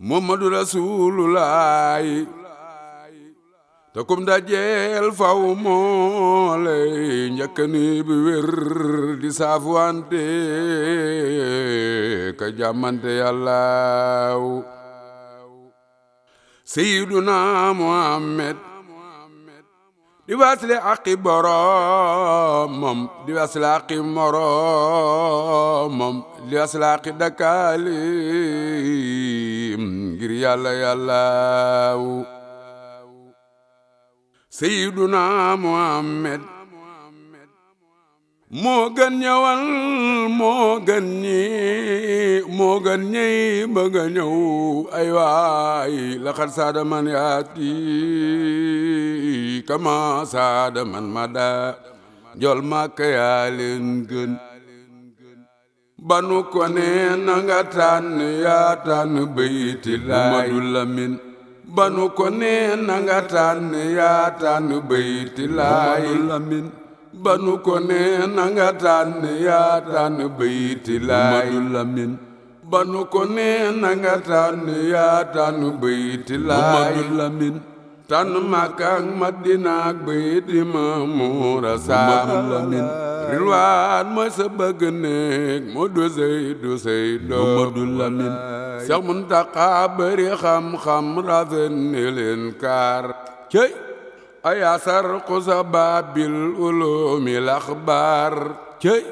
Muhammadu Rasulullah te kum dajeel faw moo lay njëkk ni bi wér di saafuwante ka jàmmante yàllaaw Seyduna Muhammad di wasle aqi boromam di wasle aqi moromam di wasle aqi dakalim ngir yàlla yàllaaw Seyduna Muhammad moo gën ñëwal moo gën ñi bëgg a ñëw ay waay laqad saada man yaati kama saada man mada jol Makka yaa leen gën banu ko ne na nga tànn yaa tànn bayti laay Mamadu Lamin banu ko ne na nga tànn yaa tànn bayti laay Lamin banu ko ne na nga tànn yaa tànn bayti laay Mamadu Lamin banu ko ne na nga tànn yaa tànn bayti laay Mamadu Lamin tànn Makka ak Madina ak bayti Maamura Mamadu Lamin rilwaan mooy sa bëgg néeg moo du sey Mamadu Lamin Seex Muntaxa bari xam-xam rafet ni leen kaar cey ayaasar xusa baabil ulumi laxbaar cey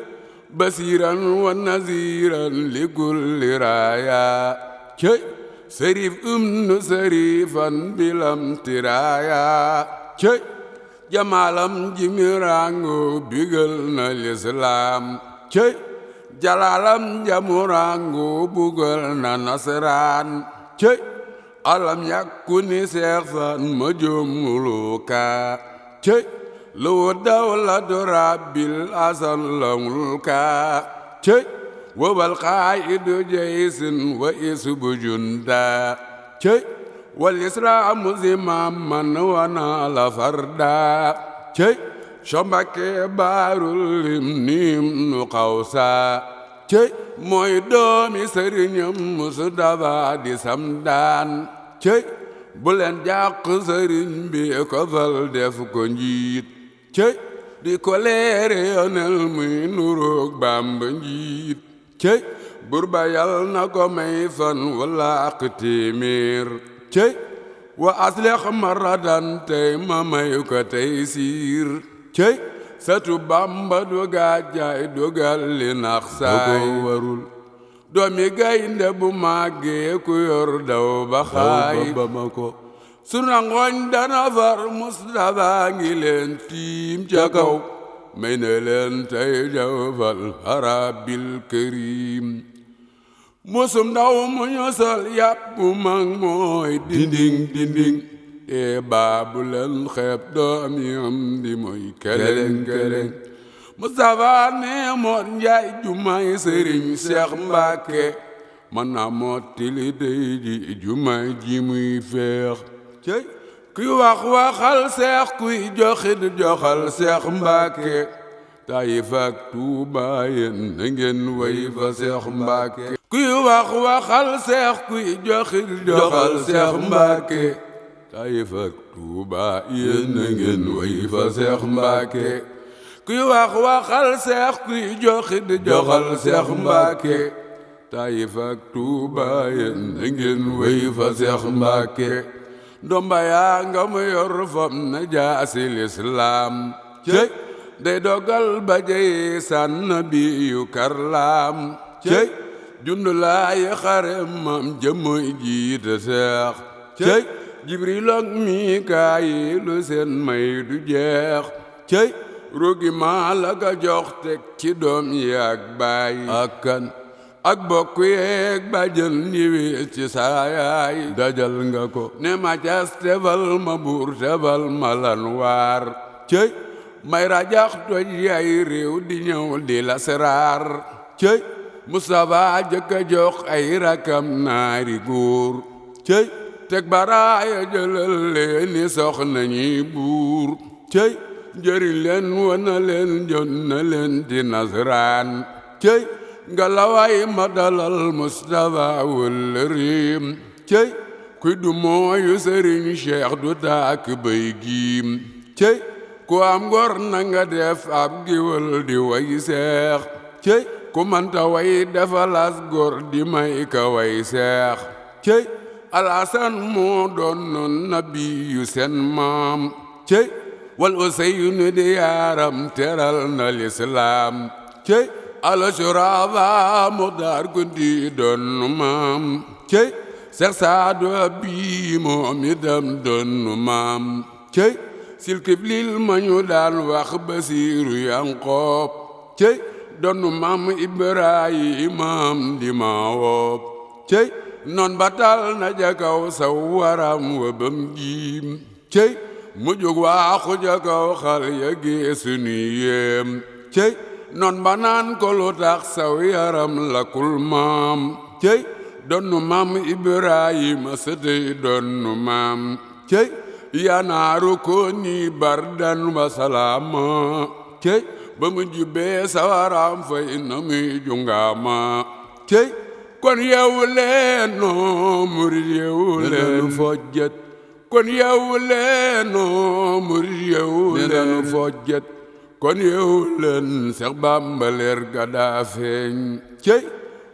basiiran wa naziiran li kulli raaya cey sërif nu sërifan bilam tiraaya cey jamaalam jimirangu bigal na lislaam cey jalaalam jamurangu bugal na nasaraan cey alam yakuni seexsan ma jomuluka cey lu dawlatu rabbil asan lamulka cey wabal qaidu jaysin wa isbu junda cey wal islaamu zimaman wana la farda cey Sombake baarul lim nim nu xawsa cey mooy doomi sëriñam Mustafa di samdaan cey bu leen jàq sëriñ bi ko fal def ko njiit cey di ko leere yonel muy nuroog Bàmba njiit cey bur ba yal na ko may fan wala ak téeméer cey wa aslix maradan tey ma may ko tey siir cey satu Bàmba du gàjjaay dogal li nax saay warul doomi gaynde bu màggee ku yor daw ba xaay su nangooñ dana far Mustafa ngi leen tiim ca kaw may ne leen tey jawfal harabil karim musum ndaw mu ñu sol yàpp mag mooy dinding baabu leen xeeb doomi am di mooy keleng Mustafa ne moot njaay jumaay sëriñ Seex Mbàkke man na mottili dey ji jumaay ji muy feex cey kuy wax waxal seex kuy joxit joxal Seex Mbàkke Taayif ak Tuuba yéen na ngeen way fa Seex Mbàkke kuy wax waxal seex kuy joxit joxal Seex Mbàkke Taayif ak Tuuba yéen na ngeen way fa Seex Mbàkke kuy wax waxal seex kuy joxit joxal Seex Mbàkke Taayif ak Tuuba yéen na ngeen way fa Seex Mbàkke ndomba yaa nga mu yor fam na jaasi lislaam cey day dogal ba jey sànn bi yu karlaam cey jundulaay xare mam jëmoy jiite seex cey Jibril ak Mikaayilu seen may du jeex cey rogi maa la ka jox teg ci doom yi ak baay ak kan ak bokk yeeg bàjjen yiwi ci saayaay dajal nga ko ne ma cas tefal ma buur tefal ma lan waar cey may rajax toj yaay réew di ñëw di la seraar cey Mustafa jëkka jox ay rakam naari góor cey teg baraaya jëlal leeni soxna ñi buur cey njëriñ leen wana leen jon na leen di nasraan cey nga lawaay ma dalal Mustafa wëllëreem cey kuy du mooyu sëriñ Cheikh du tàkk bay giim cey ku am ngor na nga def ab giwal di way seex cey ku manta way defalas gor di may ka way seex cey Alasan moo doon nabiyu seen maam cey wal Useynu di yaaram teral na lislaam cey Alasurafa Muxtaar Kunti doon maam cey Seex Saadu Abi moom itam doon maam cey Silkiblil ma ñu daan wax Basiiru Yanqoob cey doon maam Ibrahimam di maawoob cey noon batal na jakaw saw waram wa bam jiim cey mu jóg waaxu jakaw xal ya geesu ni yéem cey noon ba naan ko lu tax saw yaram lakul maam cey donnu maam Ibrahima sëtey donnu maam cey yanaaru ko ni bardan wa salaama cey ba mu jubbee sawaram fay na muy jungaama cey kon yeewu leen noo murid yeewu leen fojjet kon yeewu leen noo murid yeewu leen fojjet kon yeewu leen Seex Bamba leer ga daa feeñ cey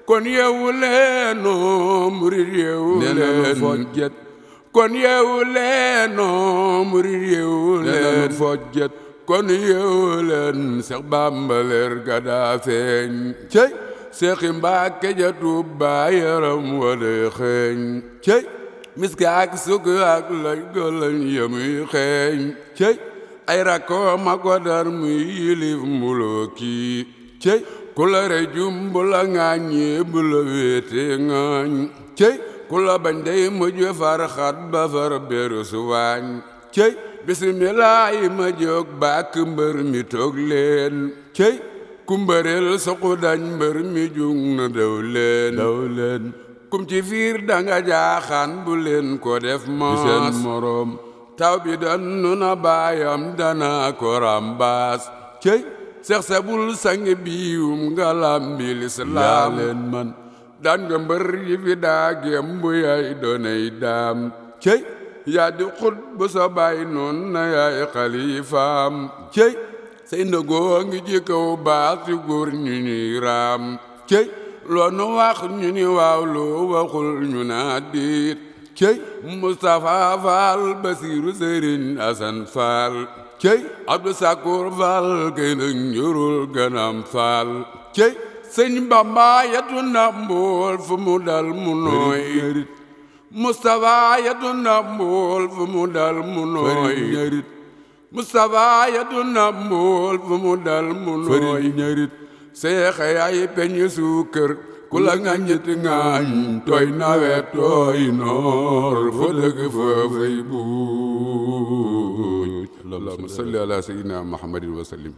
kon yeewu leen noo murid yeewu leen fojjet kon yeewu leen noo murid yeewu leen fojjet kon yeewu leen Seex Bamba leer ga daa feeñ cey Seexi Mbàkke ja Tuubaa yaram wala xeeñ cey miski ak sukk ak lay golañ yamuy xeeñ cey ay rakkoom a ko dar muy yilif mulooki cey ku la rejum bu la ŋaañee bu la wéete ŋaañ cey ku la bañ day mujj far xat ba far beru suwaañ cey bismillaahi ma jóg bàkk mbër mi toog leen cey kumbëreel soqu dañ mbër mi jung na daw leen kum ci fiir danga jaaxaan bu leen ko def maas seen moroom taw bi dannu na baayam dana ko rambaas cey seex sabul sang biiwum ngalam bi lislaam leen man daan nga mbër yi fi daagem bu yaay doonay daam cey yaa di xut bu sa baay noon na yaay xalifaam cey say ndëgoo ngi ci kaw baax ci góor ñu ñuy raam cey loo nu wax ñu ni waaw loo waxul ñu naa diit cey Mustafa Faal Basiiru Sëriñ Asan Faal cey Abdu Sakoor Faal kay nag njurul ganam Faal cey sëñ Bamba yatu na mbool fu mu dal mu nooy Mustafa yatu na mbool fu mu dal mu nooy Mustafa yatu na mbool fu mu dal mu nooy seex yaay peñ suukër ku la ngañit ngaañ tooy nawet tooy noor fo dëgg fa fay buuj allahumma salli ala sayyidina Muhammadin wa sallim